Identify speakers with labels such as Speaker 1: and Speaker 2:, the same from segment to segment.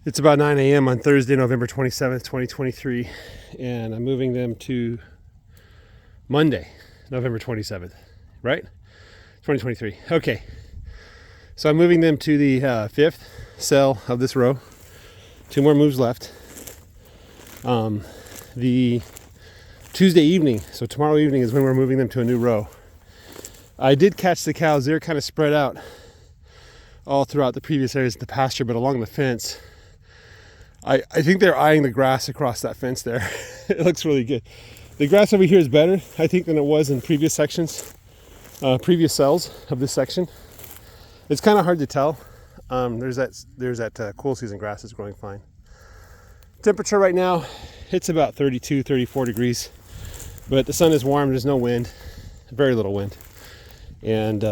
Speaker 1: It's about 9 a.m. on Thursday, November 27th, 2023, and I'm moving them to Monday, November 27th, right? 2023. Okay, so I'm moving them to the fifth cell of this row. 2 more moves left. The Tuesday evening, so tomorrow evening is when we're moving them to a new row. I did catch the cows. They're kind of spread out all throughout the previous areas of the pasture, but along the fence, I think they're eyeing the grass across that fence there. It looks really good. The grass over here is better, I think, than it was in previous sections, previous cells of this section. It's kind of hard to tell. There's that cool season grass is growing fine. Temperature right now, it's about 32, 34 degrees, but the sun is warm. There's no wind, very little wind. And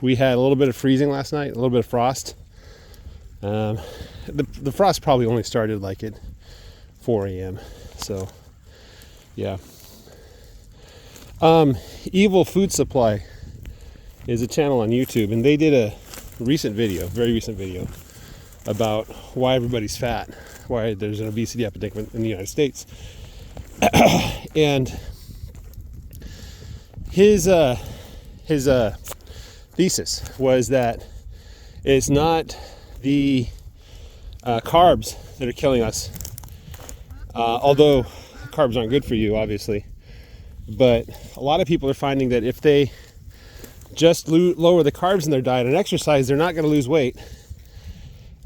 Speaker 1: we had a little bit of freezing last night, a little bit of frost. The frost probably only started like at 4 a.m. So, yeah. Evil Food Supply is a channel on YouTube, and they did a very recent video, about why everybody's fat, why there's an obesity epidemic in the United States. And his thesis was that it's not the carbs that are killing us, although carbs aren't good for you, obviously. But a lot of people are finding that if they just lower the carbs in their diet and exercise, they're not going to lose weight.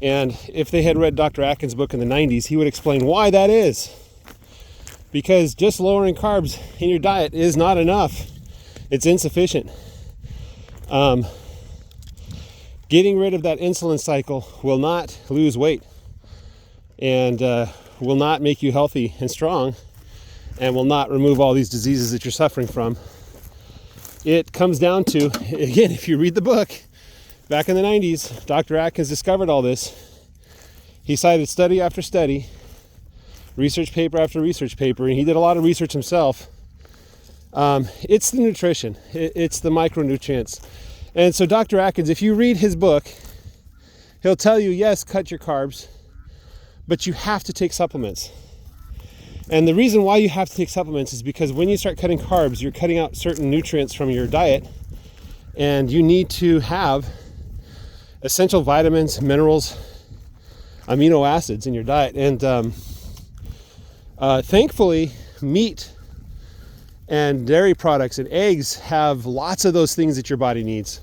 Speaker 1: And if they had read Dr. Atkin's book in the 90s, he would explain why that is. Because just lowering carbs in your diet is not enough. It's insufficient. Getting rid of that insulin cycle will not lose weight, and will not make you healthy and strong, and will not remove all these diseases that you're suffering from. It comes down to, again, if you read the book, back in the 90s, Dr. Atkins discovered all this. He cited study after study, research paper after research paper, and he did a lot of research himself. It's the nutrition, it's the micronutrients. And so Dr. Atkins, if you read his book, he'll tell you, yes, cut your carbs, but you have to take supplements. And the reason why you have to take supplements is because when you start cutting carbs, you're cutting out certain nutrients from your diet, and you need to have essential vitamins, minerals, amino acids in your diet. And thankfully, meat and dairy products and eggs have lots of those things that your body needs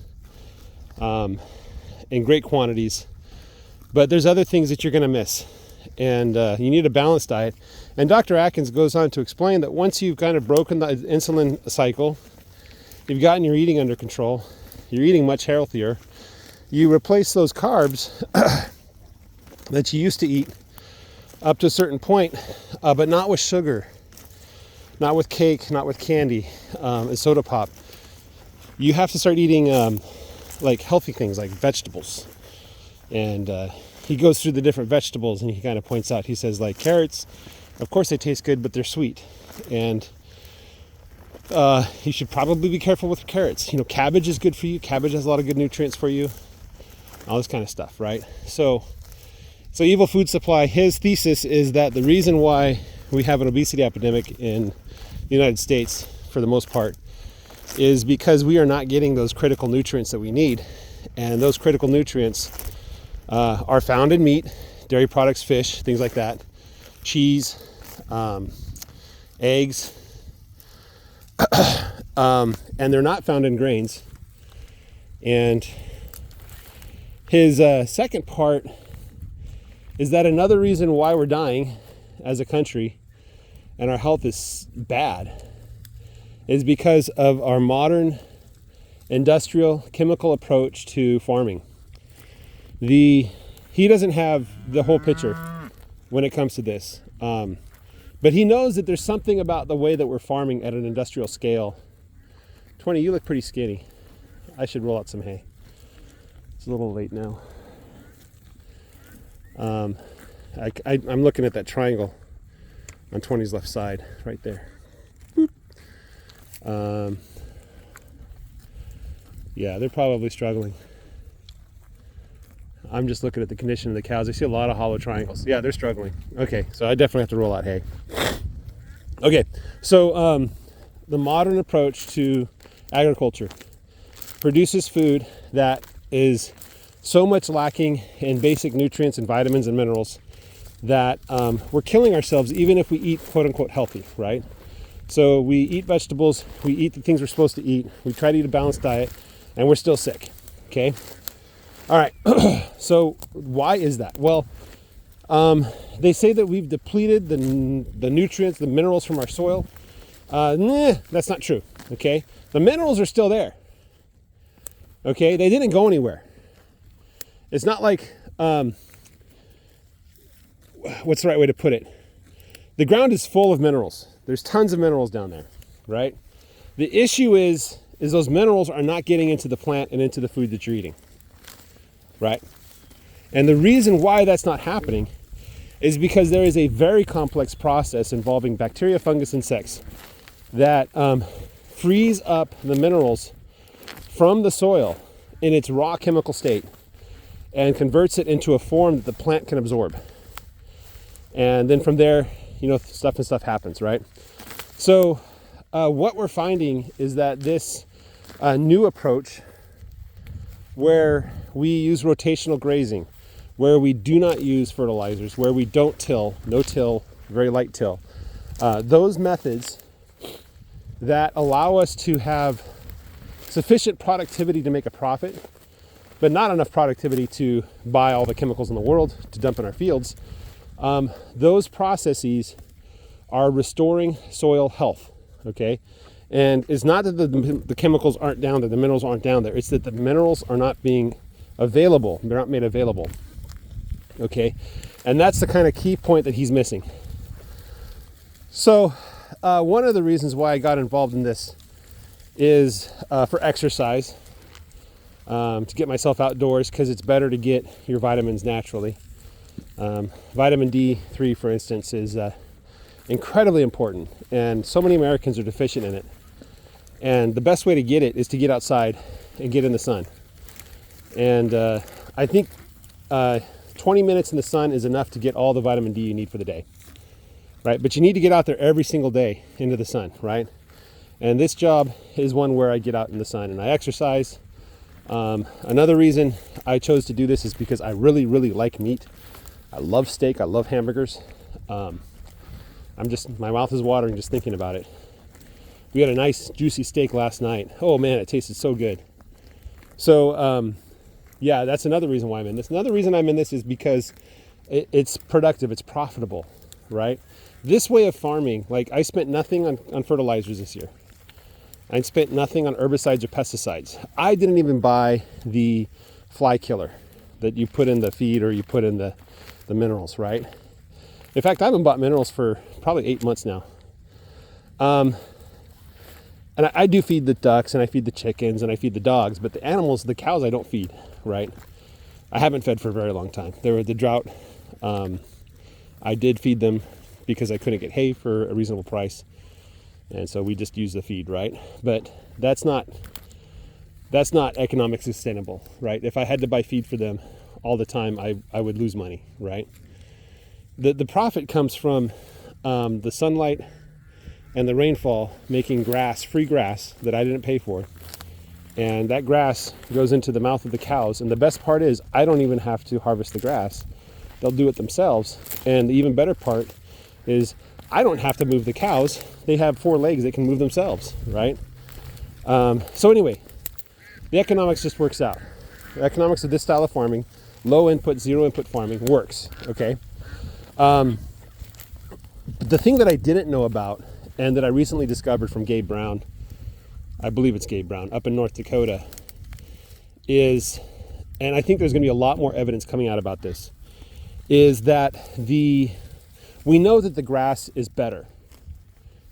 Speaker 1: in great quantities. But there's other things that you're going to miss, and you need a balanced diet. And Dr. Atkins goes on to explain that once you've kind of broken the insulin cycle, you've gotten your eating under control, you're eating much healthier, you replace those carbs that you used to eat up to a certain point, but not with sugar, not with cake, not with candy, and soda pop. You have to start eating like healthy things like vegetables. And he goes through the different vegetables, and he kind of points out, he says, like carrots, of course they taste good, but they're sweet. And you should probably be careful with carrots. You know, cabbage is good for you. Cabbage has a lot of good nutrients for you. All this kind of stuff, right? So Evil Food Supply, his thesis is that the reason why we have an obesity epidemic in the United States, for the most part, is because we are not getting those critical nutrients that we need. And those critical nutrients are found in meat, dairy products, fish, things like that, cheese, eggs, and they're not found in grains. And his second part is that another reason why we're dying as a country and our health is bad is because of our modern industrial chemical approach to farming. He doesn't have the whole picture when it comes to this, but he knows that there's something about the way that we're farming at an industrial scale. 20, you look pretty skinny. I should roll out some hay. It's a little late now. I'm looking at that triangle on 20's left side, right there. Yeah, they're probably struggling. I'm just looking at the condition of the cows. I see a lot of hollow triangles. Yeah, they're struggling. Okay, so I definitely have to roll out hay. Okay, so the modern approach to agriculture produces food that is so much lacking in basic nutrients and vitamins and minerals that we're killing ourselves even if we eat quote unquote healthy, right? So we eat vegetables, we eat the things we're supposed to eat, we try to eat a balanced diet, and we're still sick, okay? All right, so why is that? Well, they say that we've depleted the nutrients, the minerals from our soil. That's not true, okay? The minerals are still there, okay? They didn't go anywhere. It's not like, what's the right way to put it? The ground is full of minerals. There's tons of minerals down there, right? The issue is those minerals are not getting into the plant and into the food that you're eating, right? And the reason why that's not happening is because there is a very complex process involving bacteria, fungus, insects that frees up the minerals from the soil in its raw chemical state and converts it into a form that the plant can absorb. And then from there, stuff happens, right? So what we're finding is that this new approach where we use rotational grazing, where we do not use fertilizers, where we don't till, no till, very light till, those methods that allow us to have sufficient productivity to make a profit, but not enough productivity to buy all the chemicals in the world to dump in our fields, those processes are restoring soil health, okay? And it's not that the chemicals aren't down there, the minerals aren't down there, it's that the minerals are not being available, they're not made available, okay? And that's the kind of key point that he's missing. So one of the reasons why I got involved in this is for exercise, to get myself outdoors, because it's better to get your vitamins naturally. Vitamin D3, for instance, is incredibly important, and so many Americans are deficient in it. And the best way to get it is to get outside and get in the sun. And I think 20 minutes in the sun is enough to get all the vitamin D you need for the day, right? But you need to get out there every single day into the sun, right? And this job is one where I get out in the sun and I exercise. Another reason I chose to do this is because I really, really like meat. I love steak. I love hamburgers. My mouth is watering just thinking about it. We had a nice juicy steak last night. Oh man, it tasted so good. So yeah, that's another reason why I'm in this. Another reason I'm in this is because it's productive, it's profitable, right? This way of farming, like I spent nothing on fertilizers this year. I spent nothing on herbicides or pesticides. I didn't even buy the fly killer that you put in the feed or you put in the minerals, right? In fact, I haven't bought minerals for probably 8 months now. And I do feed the ducks and I feed the chickens and I feed the dogs, but the animals, the cows, I don't feed, right? I haven't fed for a very long time. There was the drought. I did feed them because I couldn't get hay for a reasonable price. And so we just use the feed, right? But that's not economically sustainable, right? If I had to buy feed for them all the time, I would lose money, right? The profit comes from the sunlight and the rainfall making grass, free grass that I didn't pay for. And that grass goes into the mouth of the cows. And the best part is I don't even have to harvest the grass. They'll do it themselves. And the even better part is I don't have to move the cows. They have 4 legs, they can move themselves, right? So anyway, the economics just works out. The economics of this style of farming, low input, zero input farming works, okay? But the thing that I didn't know about and that I recently discovered from Gabe Brown, I believe it's Gabe Brown, up in North Dakota, is, and I think there's going to be a lot more evidence coming out about this, is that we know that the grass is better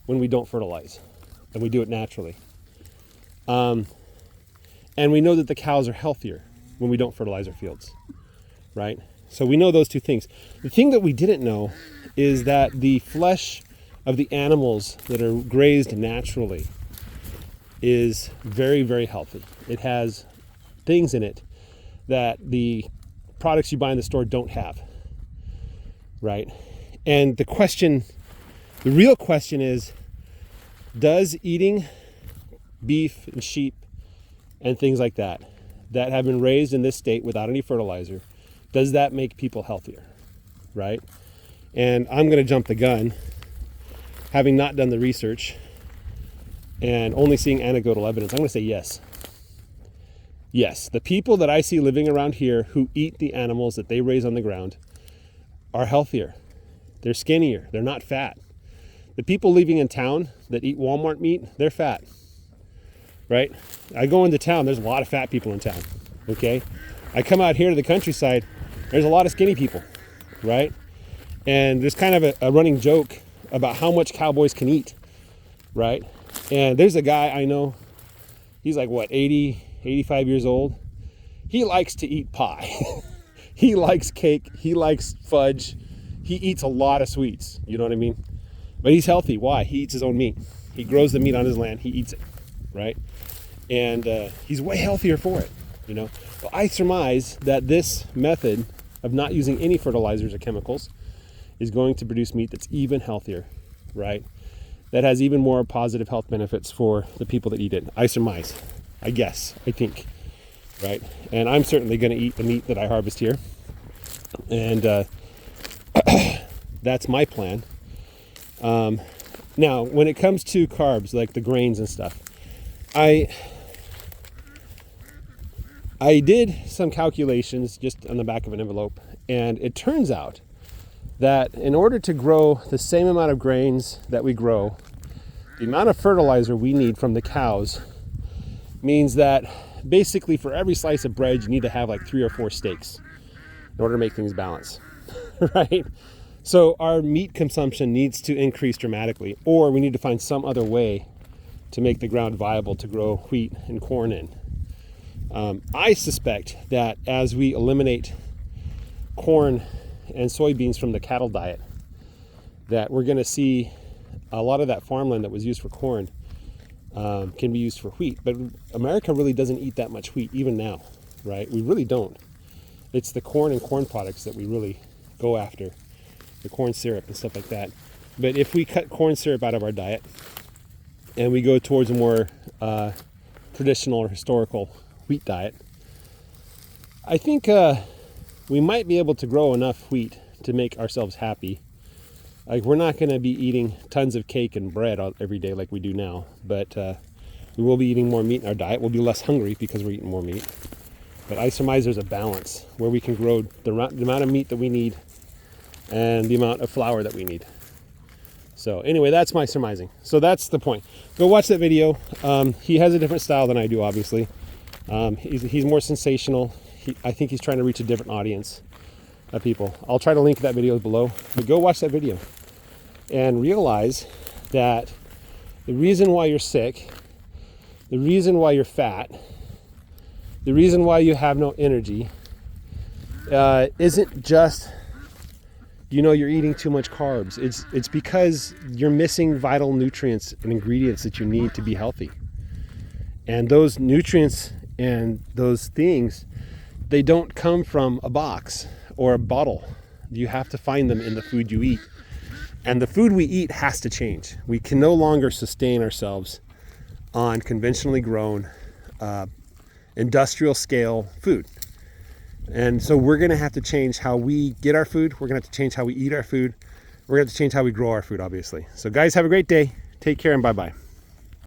Speaker 1: when we don't fertilize and we do it naturally. And we know that the cows are healthier when we don't fertilize our fields, right? So we know those two things. The thing that we didn't know is that the flesh of the animals that are grazed naturally is very, very healthy. It has things in it that the products you buy in the store don't have, right? And the real question is, does eating beef and sheep and things like that have been raised in this state without any fertilizer, does that make people healthier, right? And I'm going to jump the gun, having not done the research and only seeing anecdotal evidence. I'm going to say yes. Yes, the people that I see living around here who eat the animals that they raise on the ground are healthier. They're skinnier. They're not fat. The people living in town that eat Walmart meat, they're fat, right? I go into town, there's a lot of fat people in town, okay? I come out here to the countryside, there's a lot of skinny people, right? And there's kind of a running joke about how much cowboys can eat, right? And there's a guy I know, he's like, what, 80, 85 years old? He likes to eat pie. He likes cake. He likes fudge. He eats a lot of sweets. You know what I mean? But he's healthy. Why? He eats his own meat. He grows the meat on his land. He eats it, right? And he's way healthier for it, you know? Well, I surmise that this method of not using any fertilizers or chemicals is going to produce meat that's even healthier, right? That has even more positive health benefits for the people that eat it. I surmise, I guess, I think, right? And I'm certainly going to eat the meat that I harvest here. And that's my plan. Now, when it comes to carbs, like the grains and stuff, I did some calculations just on the back of an envelope, and it turns out that in order to grow the same amount of grains that we grow, the amount of fertilizer we need from the cows means that basically for every slice of bread, you need to have like 3 or 4 steaks in order to make things balance, right? So our meat consumption needs to increase dramatically, or we need to find some other way to make the ground viable to grow wheat and corn in. I suspect that as we eliminate corn and soybeans from the cattle diet, that we're going to see a lot of that farmland that was used for corn can be used for wheat. But America really doesn't eat that much wheat even now, right? We really don't. It's the corn and corn products that we really go after, the corn syrup and stuff like that. But if we cut corn syrup out of our diet and we go towards a more traditional or historical wheat diet, I think we might be able to grow enough wheat to make ourselves happy. Like, we're not going to be eating tons of cake and bread every day like we do now, but we will be eating more meat in our diet. We'll be less hungry because we're eating more meat. But I surmise there's a balance where we can grow the amount of meat that we need and the amount of flour that we need. So anyway, that's my surmising. So that's the point. Go watch that video. He has a different style than I do, obviously. He's more sensational. I think he's trying to reach a different audience of people. I'll try to link that video below, but go watch that video and realize that the reason why you're sick, the reason why you're fat, the reason why you have no energy isn't just, you're eating too much carbs. It's because you're missing vital nutrients and ingredients that you need to be healthy. And those nutrients and those things, they don't come from a box or a bottle. You have to find them in the food you eat. And the food we eat has to change. We can no longer sustain ourselves on conventionally grown, industrial scale food. And so we're going to have to change how we get our food. We're going to have to change how we eat our food. We're going to have to change how we grow our food, obviously. So guys, have a great day. Take care and bye-bye.